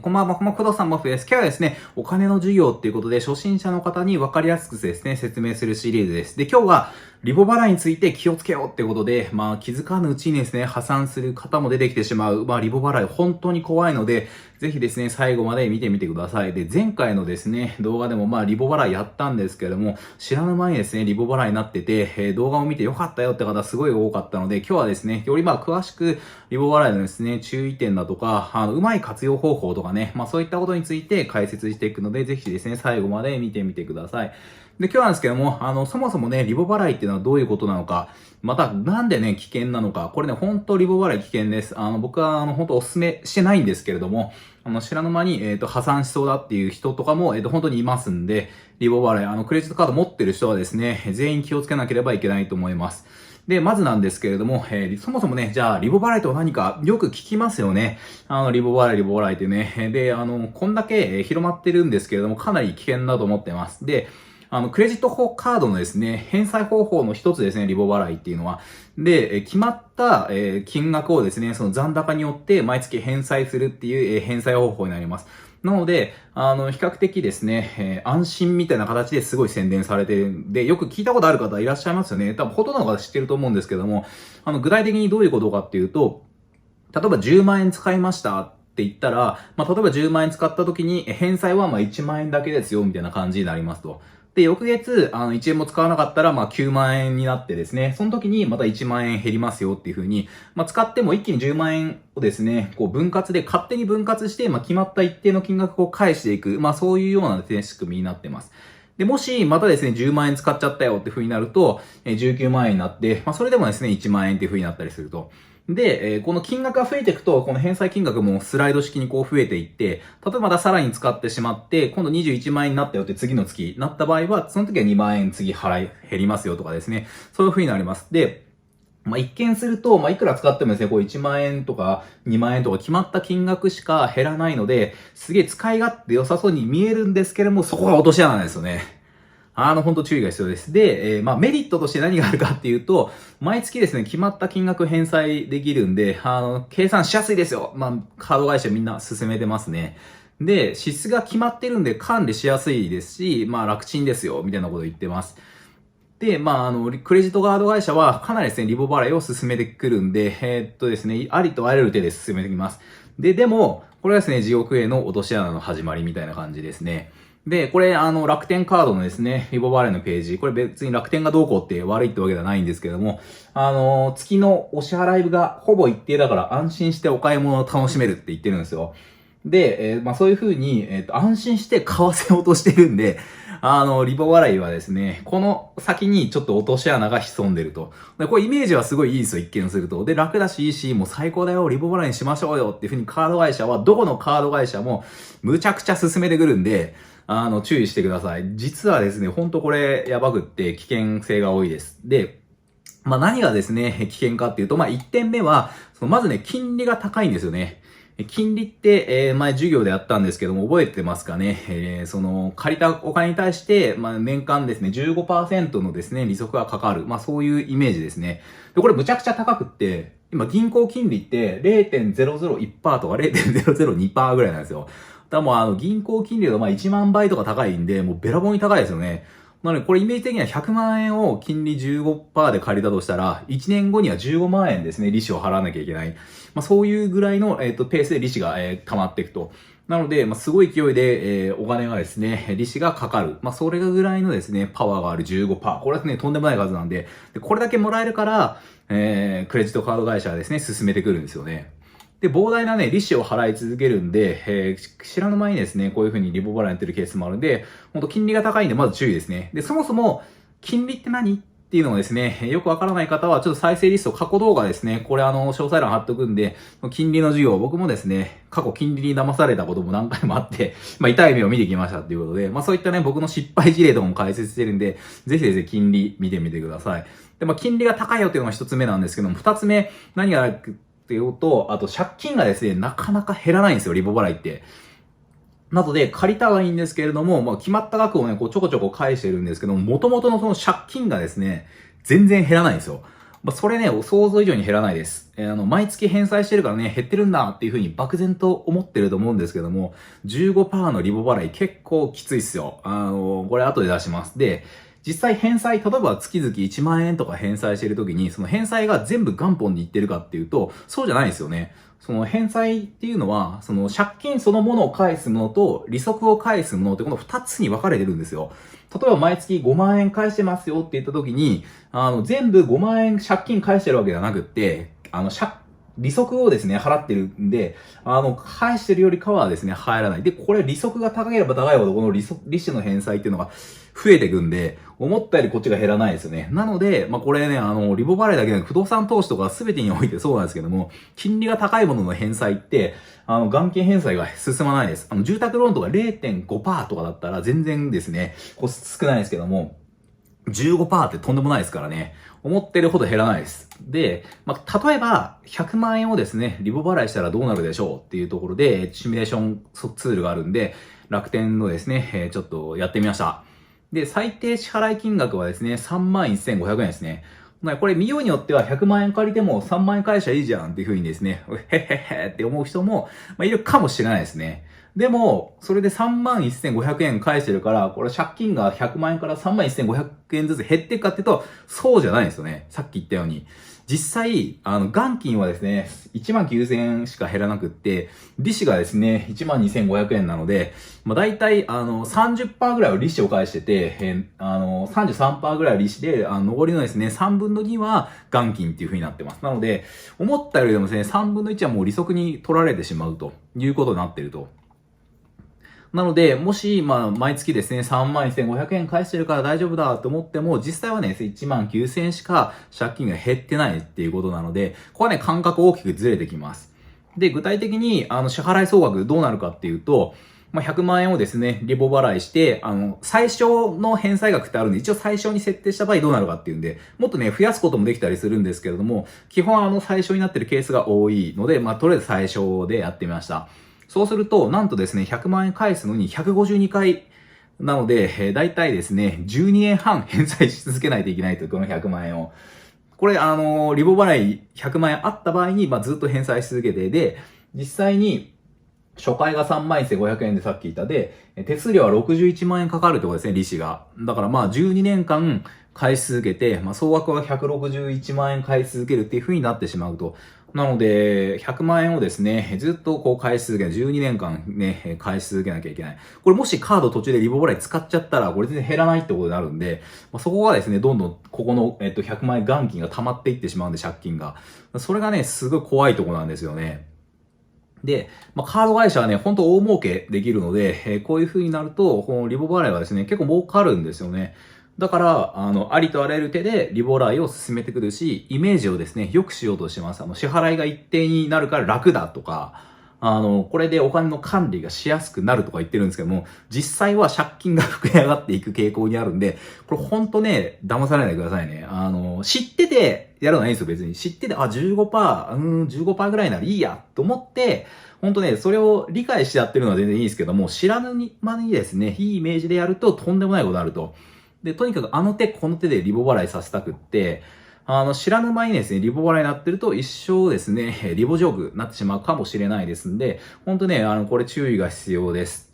こんばんは、不動産モフです。今日はですね、お金の授業っていうことで、初心者の方に分かりやすくですね、説明するシリーズです。で、今日は、リボ払いについて気をつけようっていうことで、気づかぬうちにですね、破産する方も出てきてしまう。リボ払い本当に怖いので、ぜひですね、最後まで見てみてください。で、前回のですね、動画でもリボ払いやったんですけども、知らぬ間にですね、リボ払いになってて、動画を見てよかったよって方すごい多かったので、今日はですね、より詳しく、リボ払いのですね、注意点だとか、うまい活用方法とかね、そういったことについて解説していくので、ぜひですね、最後まで見てみてください。で、今日なんですけども、そもそもね、リボ払いっていうのはどういうことなのか、また、なんでね、危険なのか、これね、本当リボ払い危険です。僕は、本当お勧めしてないんですけれども、知らぬ間に、破産しそうだっていう人とかも、本当にいますんで、リボ払い、クレジットカード持ってる人はですね、全員気をつけなければいけないと思います。で、まずなんですけれども、そもそもね、じゃあ、リボ払いとは何か、よく聞きますよね。リボ払いってね。で、こんだけ広まってるんですけれども、かなり危険だと思ってます。で、クレジットカードのですね、返済方法の一つですね、リボ払いっていうのは。で、決まった、金額をですね、その残高によって毎月返済するっていう、返済方法になります。なので、比較的ですね、安心みたいな形ですごい宣伝されてるんで、よく聞いたことある方いらっしゃいますよね。多分ほとんどの方知ってると思うんですけども、具体的にどういうことかっていうと、例えば10万円使いましたって言ったら、例えば10万円使った時に返済は1万円だけですよみたいな感じになりますと。で、翌月、1円も使わなかったら、9万円になってですね、その時にまた1万円減りますよっていう風に、使っても一気に10万円をですね、こう分割で勝手に分割して、決まった一定の金額を返していく、そういうようなですね、仕組みになってます。で、もし、またですね、10万円使っちゃったよって風になると、19万円になって、それでもですね、1万円っていう風になったりすると。で、この金額が増えていくと、この返済金額もスライド式にこう増えていって、例えばまたさらに使ってしまって、今度21万円になったよって次の月になった場合は、その時は2万円次減りますよとかですね。そういう風になります。で、一見すると、いくら使ってもですね、こう1万円とか2万円とか決まった金額しか減らないので、すげえ使い勝手良さそうに見えるんですけれども、そこが落とし穴なんですよね。本当注意が必要です。で、メリットとして何があるかっていうと、毎月ですね、決まった金額返済できるんで、計算しやすいですよ。カード会社みんな勧めてますね。で、支出が決まってるんで管理しやすいですし、楽ちんですよ、みたいなことを言ってます。で、クレジットカード会社はかなりですね、リボ払いを進めてくるんで、ですね、ありとあらゆる手で進めてきます。でも、これはですね、地獄への落とし穴の始まりみたいな感じですね。で、これ、楽天カードのですね、リボ払いのページ、これ別に楽天がどうこうって悪いってわけではないんですけども、月のお支払いがほぼ一定だから安心してお買い物を楽しめるって言ってるんですよ。で、そういう風に、安心して買わせようとしてるんで、リボ払いはですね、この先にちょっと落とし穴が潜んでると。で、これイメージはすごいいいですよ、一見すると。で、楽だしいいし、もう最高だよ、リボ払いにしましょうよっていう風にカード会社は、どこのカード会社もむちゃくちゃ進めてくるんで、注意してください。実はですね、ほんとこれやばくって危険性が多いです。で、何がですね、危険かっていうと、1点目は、まずね、金利が高いんですよね。金利って、前授業でやったんですけども、覚えてますかね。借りたお金に対して、年間ですね、15% のですね、利息がかかる。そういうイメージですね。で、これむちゃくちゃ高くって、今銀行金利って 0.001% とか 0.002% ぐらいなんですよ。だからもう銀行金利が1万倍とか高いんで、もうべらぼうに高いですよね。なので、これイメージ的には100万円を金利 15% で借りたとしたら、1年後には15万円ですね、利子を払わなきゃいけない。そういうぐらいの、ペースで利子が、溜まっていくと。なので、すごい勢いで、お金がですね、利子がかかる。それぐらいのですね、パワーがある 15%。これはですね、とんでもない数なんで、これだけもらえるから、クレジットカード会社はですね、進めてくるんですよね。で、膨大なね、利子を払い続けるんで、知らぬ間にですね、こういう風にリボ払いやってるケースもあるんで、ほんと金利が高いんで、まず注意ですね。で、そもそも、金利って何っていうのをですね、よくわからない方は、ちょっと再生リスト、過去動画ですね、これ詳細欄貼っとくんで、金利の授業、僕もですね、過去金利に騙されたことも何回もあって、痛い目を見てきましたっていうことで、そういったね、僕の失敗事例とかも解説してるんで、ぜひですね、金利見てみてください。で、金利が高いよっていうのが一つ目なんですけども、二つ目、何がっていうと、あと借金がですね、なかなか減らないんですよ、リボ払いって。なので、借りたはいいんですけれども、決まった額をね、こうちょこちょこ返してるんですけども、元々のその借金がですね、全然減らないんですよ。まあ、それね、想像以上に減らないです。毎月返済してるからね、減ってるんだっていう風に漠然と思ってると思うんですけども、15% のリボ払い結構きついっすよ。これ後で出します。で、実際返済、例えば月々1万円とか返済してるときに、その返済が全部元本に行ってるかっていうと、そうじゃないですよね。その返済っていうのは、その借金そのものを返すものと利息を返すものってこの2つに分かれてるんですよ。例えば毎月5万円返してますよって言った時に、全部5万円借金返してるわけじゃなくって、利息をですね、払ってるんで、返してるよりかはですね、入らない。で、これ利息が高ければ高いほど、この利子の返済っていうのが増えていくんで、思ったよりこっちが減らないですよね。なので、これね、リボ払いだけで不動産投資とか全てにおいてそうなんですけども、金利が高いものの返済って、元金返済が進まないです。住宅ローンとか 0.5% とかだったら全然ですね、少ないですけども、15% ってとんでもないですからね。思ってるほど減らないです。で、例えば、100万円をですね、リボ払いしたらどうなるでしょうっていうところで、シミュレーションツールがあるんで、楽天のですね、ちょっとやってみました。で、最低支払い金額はですね、31,500 円ですね。これ見ようによっては100万円借りても3万円返しゃいいじゃんっていう風にですね、へへへって思う人も、いるかもしれないですね。でも、それで31,500 円返してるから、これ借金が100万円から31,500円ずつ減っていくかっていうと、そうじゃないんですよね。さっき言ったように。実際、元金はですね、19,000 円しか減らなくって、利子がですね、12,500 円なので、大体、30% ぐらいは利子を返してて、33% ぐらいは利子で、残りのですね、3分の2は元金っていう風になってます。なので、思ったよりでもですね、3分の1はもう利息に取られてしまうということになっていると。なので、もし、毎月ですね、31,500 円返してるから大丈夫だと思っても、実際はね、19,000 円しか借金が減ってないっていうことなので、ここはね、感覚大きくずれてきます。で、具体的に、支払い総額どうなるかっていうと、100万円をですね、リボ払いして、最小の返済額ってあるんで、一応最小に設定した場合どうなるかっていうんで、もっとね、増やすこともできたりするんですけれども、基本最小になってるケースが多いので、とりあえず最小でやってみました。そうすると、なんとですね、100万円返すのに152回なので、だいたいですね、12年半返済し続けないといけないと、この100万円を。これ、リボ払い100万円あった場合に、ずっと返済し続けて、で、実際に、初回が31,500 円でさっき言ったで、手数料は61万円かかるってことですね、利子が。だから12年間返し続けて、総額は161万円返し続けるっていう風になってしまうと。なので、100万円をですね、ずっと返し続ける。12年間ね、返し続けなきゃいけない。これもしカード途中でリボ払い使っちゃったら、これ全然減らないってことになるんで、そこがですね、どんどんここの、100万円元金が溜まっていってしまうんで、借金が。それがね、すごい怖いところなんですよね。で、カード会社はね、本当大儲けできるので、こういう風になると、このリボ払いはですね、結構儲かるんですよね。だから、ありとあらゆる手でリボ払いを進めてくるし、イメージをですね、良くしようとしてます。支払いが一定になるから楽だとか、これでお金の管理がしやすくなるとか言ってるんですけども、実際は借金が膨れ上がっていく傾向にあるんで、これほんとね、騙されないでくださいね。知っててやるのはいいんですよ、別に。知ってて、15%、15% ぐらいならいいや、と思って、ほんとね、それを理解してやってるのは全然いいですけども、知らぬ間にですね、いいイメージでやるととんでもないことになると。で、とにかくこの手でリボ払いさせたくって、知らぬ間にですね、リボ払いになってると一生ですね、リボジョークになってしまうかもしれないですんで、ほんとね、これ注意が必要です。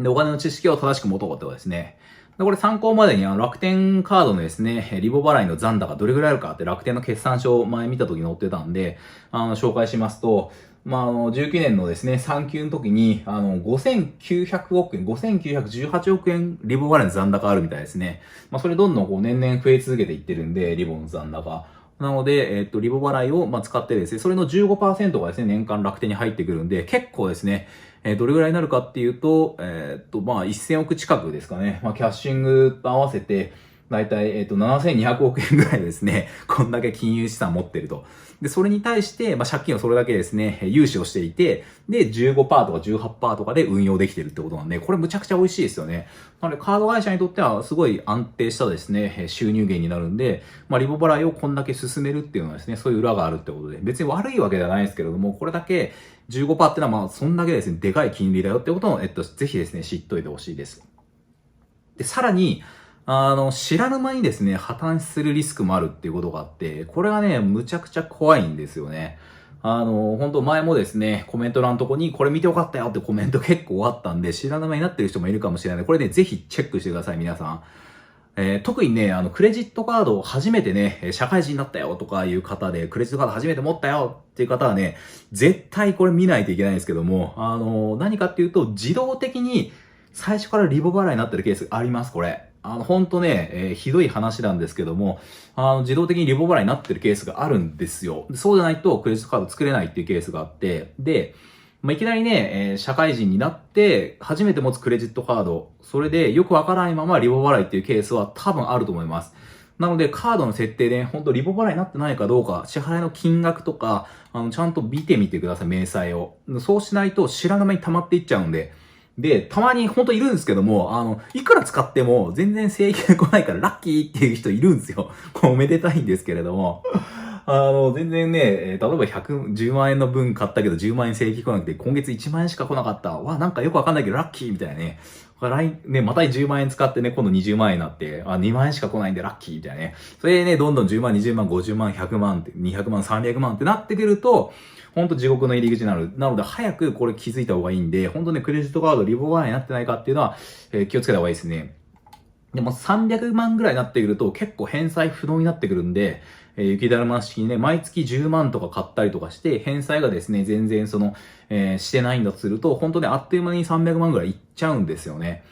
で、お金の知識を正しく持とうってことですね。で、これ参考までに楽天カードのですね、リボ払いの残高どれぐらいあるかって楽天の決算書を前見た時に載ってたんで、紹介しますと、19年のですね、3級の時に、5,900 億円、5,918 億円リボ払いの残高あるみたいですね。それどんどん年々増え続けていってるんで、リボの残高。なので、リボ払いを使ってですね、それの 15% がですね、年間楽天に入ってくるんで、結構ですね、どれぐらいになるかっていうと、1000億近くですかね。キャッシングと合わせて、だいたい、7200億円ぐらいですね、こんだけ金融資産持ってると。で、それに対して、借金をそれだけですね、融資をしていて、で、15% とか 18% とかで運用できてるってことなんで、これむちゃくちゃ美味しいですよね。なので、カード会社にとってはすごい安定したですね、収入源になるんで、リボ払いをこんだけ進めるっていうのはですね、そういう裏があるってことで、別に悪いわけではないですけれども、これだけ 15% ってのはそんだけですね、でかい金利だよってことを、ぜひですね、知っといてほしいです。で、さらに、知らぬ間にですね、破綻するリスクもあるっていうことがあって、これがね、むちゃくちゃ怖いんですよね。本当前もですね、コメント欄のとこにこれ見てよかったよってコメント結構あったんで、知らぬ間になってる人もいるかもしれないので、これね、ぜひチェックしてください、皆さん。特にね、クレジットカードを初めてね、社会人になったよとかいう方で、クレジットカード初めて持ったよっていう方はね、絶対これ見ないといけないんですけども、何かっていうと、自動的に最初からリボ払いになってるケースあります、これ。ほんとね、ひどい話なんですけども、自動的にリボ払いになってるケースがあるんですよ。そうじゃないとクレジットカード作れないっていうケースがあって、で、いきなりね、社会人になって、初めて持つクレジットカード、それでよくわからないままリボ払いっていうケースは多分あると思います。なので、カードの設定で、本当リボ払いになってないかどうか、支払いの金額とか、ちゃんと見てみてください、明細を。そうしないと知らぬ間に溜まっていっちゃうんで。で、たまに本当いるんですけども、いくら使っても全然請求来ないからラッキーっていう人いるんですよ。おめでたいんですけれども。全然ね、例えば10万円の分買ったけど10万円請求来なくて、今月1万円しか来なかった。わ、なんかよくわかんないけどラッキーみたいなね。また10万円使ってね、今度20万円になって、2万円しか来ないんでラッキーみたいなね。それでね、どんどん10万、20万、50万、100万って、200万、300万ってなってくると、ほんと地獄の入り口になる。なので、早くこれ気づいた方がいいんで、ほんとね、クレジットカードリボ払いになってないかっていうのは、気をつけた方がいいですね。でも300万ぐらいになってくると結構返済不能になってくるんで、雪だるま式にね、毎月10万とか買ったりとかして、返済がですね、全然してないんだとすると、本当ね、あっという間に300万ぐらいいっちゃうんですよね。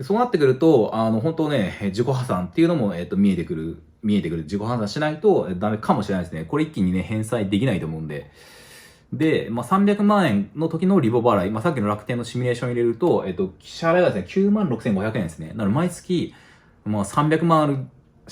そうなってくると、本当ね、自己破産っていうのも、見えてくる。自己破産しないとダメかもしれないですね。これ一気にね、返済できないと思うんで。で、300万円の時のリボ払い、さっきの楽天のシミュレーション入れると、支払いがですね、96,500円ですね。なので、毎月、300万ある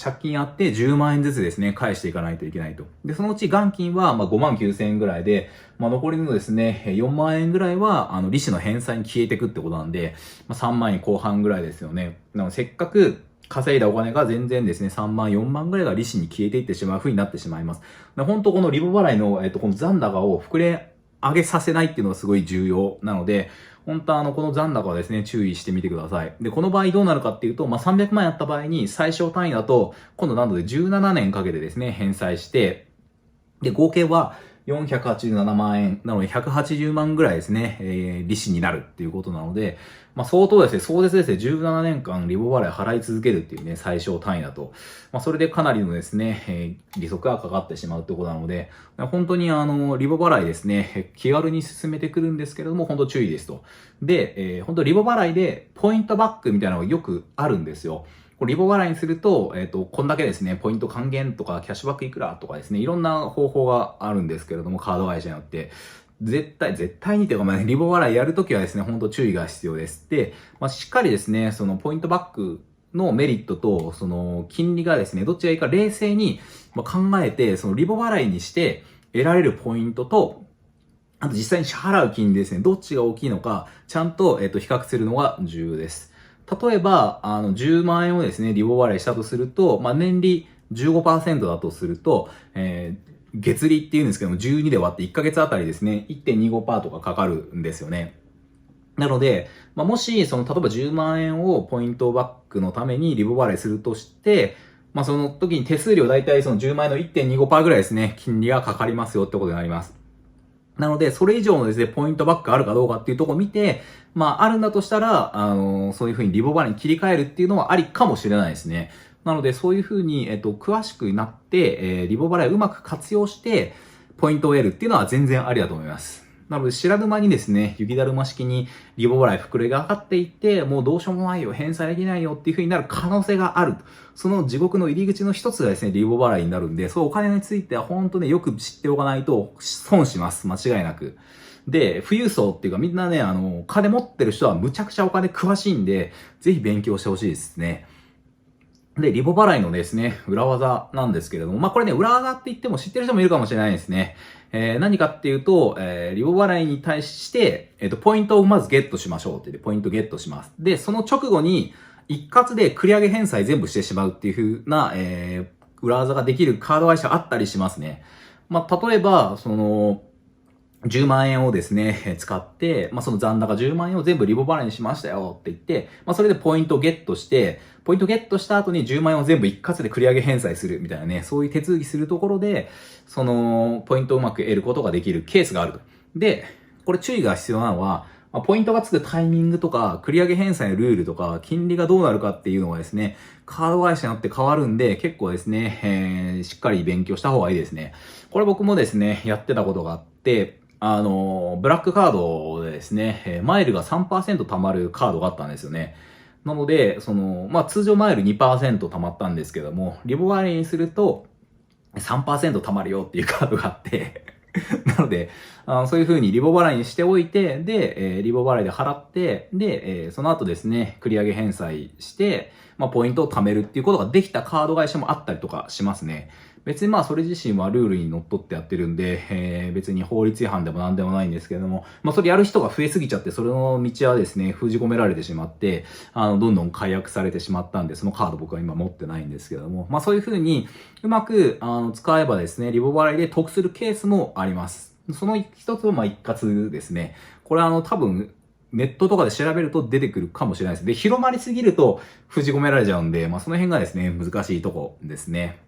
借金あって10万円ずつですね、返していかないといけないと。で、そのうち元金は59,000円ぐらいで、残りのですね、4万円ぐらいは、利子の返済に消えていくってことなんで、3万円後半ぐらいですよね。なので、せっかく稼いだお金が全然ですね、3万、4万ぐらいが利子に消えていってしまう風になってしまいます。本当このリボ払いの、この残高を膨れ上げさせないっていうのがすごい重要なので、本当この残高はですね、注意してみてください。で、この場合どうなるかっていうと、300万円やった場合に最小単位だと、今度なので17年かけてですね、返済して、で、合計は487万円なので180万ぐらいですね、利子になるっていうことなので、相当ですね、壮絶ですね、17年間リボ払い払い続けるっていうね、最小単位だと。それでかなりのですね、利息がかかってしまうってことなので、本当にリボ払いですね、気軽に進めてくるんですけれども、本当注意ですと。で、本当リボ払いでポイントバックみたいなのがよくあるんですよ。リボ払いにすると、こんだけですね、ポイント還元とか、キャッシュバックいくらとかですね、いろんな方法があるんですけれども、カード会社によって、絶対にというか、リボ払いやるときはですね、本当注意が必要です。で、しっかりですね、そのポイントバックのメリットと、その金利がですね、どっちがいいか冷静に考えて、そのリボ払いにして得られるポイントと、あと実際に支払う金利ですね、どっちが大きいのか、ちゃんと、比較するのが重要です。例えば、10万円をですね、リボ払いしたとすると、年利 15% だとすると、月利っていうんですけども、12で割って1ヶ月あたりですね、1.25% とかかかるんですよね。なので、もし、例えば10万円をポイントバックのためにリボ払いするとして、その時に手数料だいたいその10万円の 1.25% ぐらいですね、金利がかかりますよってことになります。なので、それ以上のですね、ポイントバックあるかどうかっていうところを見て、あるんだとしたら、そういう風にリボ払いに切り替えるっていうのはありかもしれないですね。なので、そういう風に、詳しくなって、リボ払いをうまく活用して、ポイントを得るっていうのは全然ありだと思います。なので、知らぬ間にですね、雪だるま式にリボ払い膨れが上がっていって、もうどうしようもないよ、返済できないよっていう風になる可能性がある。その地獄の入り口の一つがですね、リボ払いになるんで、そうお金については本当ね、よく知っておかないと損します。間違いなく。で、富裕層っていうかみんなね、金持ってる人はむちゃくちゃお金詳しいんで、ぜひ勉強してほしいですね。で、リボ払いのですね、裏技なんですけれども、これね、裏技って言っても知ってる人もいるかもしれないですね。何かっていうと、リボ払いに対して、ポイントをまずゲットしましょうって言って、ポイントゲットします。で、その直後に、一括で繰り上げ返済全部してしまうっていう風な、裏技ができるカード会社あったりしますね。例えば、10万円をですね、使って、その残高10万円を全部リボ払いにしましたよって言って、それでポイントをゲットして、ポイントゲットした後に10万円を全部一括で繰り上げ返済するみたいなね、そういう手続きするところで、その、ポイントをうまく得ることができるケースがあると。で、これ注意が必要なのは、ポイントがつくタイミングとか、繰り上げ返済のルールとか、金利がどうなるかっていうのがですね、カード会社によって変わるんで、結構ですね、しっかり勉強した方がいいですね。これ僕もですね、やってたことがあって、ブラックカードでですね、マイルが 3% 貯まるカードがあったんですよね。なので、通常マイル 2% 貯まったんですけども、リボ割りにすると 3% 貯まるよっていうカードがあってなので、そういう風にリボ払いにしておいて、で、リボ払いで払って、で、その後ですね、繰り上げ返済して、ポイントを貯めるっていうことができたカード会社もあったりとかしますね。別にそれ自身はルールにのっとってやってるんで、別に法律違反でもなんでもないんですけれども、それやる人が増えすぎちゃって、それの道はですね、封じ込められてしまって、どんどん解約されてしまったんで、そのカード僕は今持ってないんですけれども、そういう風にうまく、使えばですね、リボ払いで得するケースもあります。その一つは一括ですね。これ多分、ネットとかで調べると出てくるかもしれないです。で、広まりすぎると封じ込められちゃうんで、その辺がですね、難しいとこですね。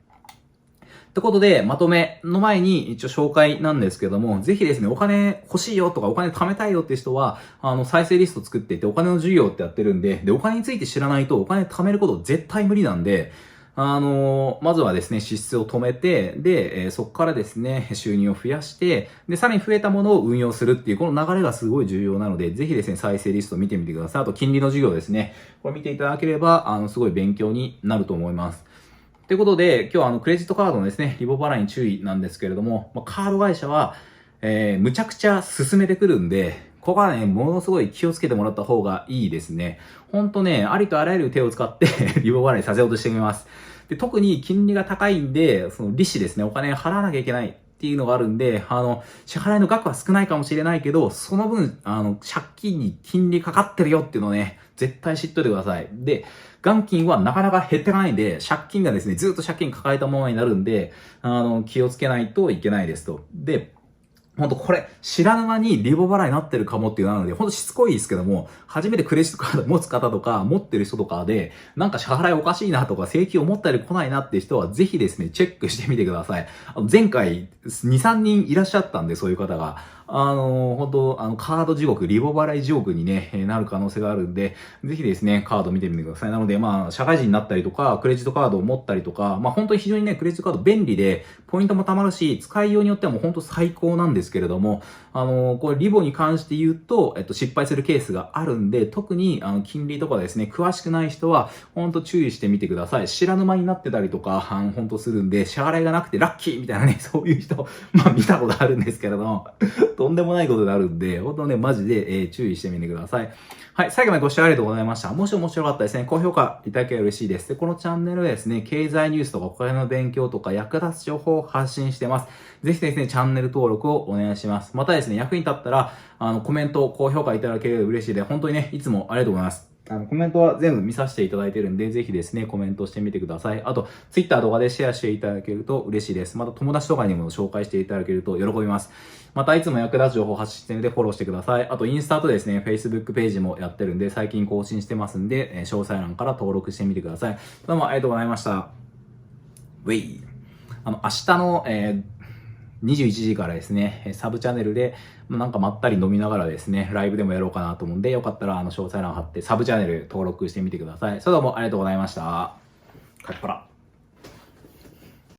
ってことで、まとめの前に一応紹介なんですけども、ぜひですね、お金欲しいよとかお金貯めたいよって人は、再生リスト作っていてお金の授業ってやってるんで、お金について知らないとお金貯めること絶対無理なんで、まずはですね、支出を止めて、で、そこからですね、収入を増やして、で、さらに増えたものを運用するっていう、この流れがすごい重要なので、ぜひですね、再生リストを見てみてください。あと、金利の授業ですね。これ見ていただければ、すごい勉強になると思います。ということで、今日はクレジットカードのですね、リボ払いに注意なんですけれども、カード会社は、むちゃくちゃ進めてくるんで、ここはね、ものすごい気をつけてもらった方がいいですね。ほんとね、ありとあらゆる手を使ってリボ払いさせようとしてみます。で、特に金利が高いんで、その利子ですね、お金払わなきゃいけないっていうのがあるんで、支払いの額は少ないかもしれないけど、その分、借金に金利かかってるよっていうのをね、絶対知っといてください。で、元金はなかなか減ってないんで、借金がですね、ずっと借金抱えたままになるんで、気をつけないといけないですと。で、ほんとこれ、知らぬ間にリボ払いになってるかもっていうのなので、ほんとしつこいですけども、初めてクレジットカード持つ方とか、持ってる人とかで、なんか支払いおかしいなとか、請求思ったより来ないなっていう人は、ぜひですね、チェックしてみてください。前回、2、3人いらっしゃったんで、そういう方が。本当カード地獄、リボ払い地獄にね、なる可能性があるんで、ぜひですね、カード見てみてください。なので、社会人になったりとか、クレジットカードを持ったりとか、本当に非常にね、クレジットカード便利で、ポイントも貯まるし、使いようによってはもう本当最高なんですけれども、これリボに関して言うと、失敗するケースがあるんで、特に、金利とかですね、詳しくない人は、本当注意してみてください。知らぬ間になってたりとか、本当するんで、支払いがなくてラッキーみたいなね、そういう人、見たことあるんですけれども、とんでもないことになるんで、本当ね、マジで、注意してみてください。はい、最後までご視聴ありがとうございました。もし面白かったですね、高評価いただければ嬉しいです。で、このチャンネルはですね、経済ニュースとかお金の勉強とか役立つ情報を発信してます。ぜひですね、チャンネル登録をお願いします。またですね、役に立ったら、コメント、高評価いただければ嬉しいで、本当にね、いつもありがとうございます。コメントは全部見させていただいてるんで、ぜひですね、コメントしてみてください。あと、Twitter 動画でシェアしていただけると嬉しいです。また友達とかにも紹介していただけると喜びます。また、いつも役立つ情報を発信してるんでフォローしてください。あと、インスタとですね、Facebook ページもやってるんで、最近更新してますんで、詳細欄から登録してみてください。どうもありがとうございました。ウェイ。明日の、21時からですね、サブチャンネルで、なんかまったり飲みながらですね、ライブでもやろうかなと思うんで、よかったら詳細欄貼ってサブチャンネル登録してみてください。それではもうありがとうございました。カッパラ。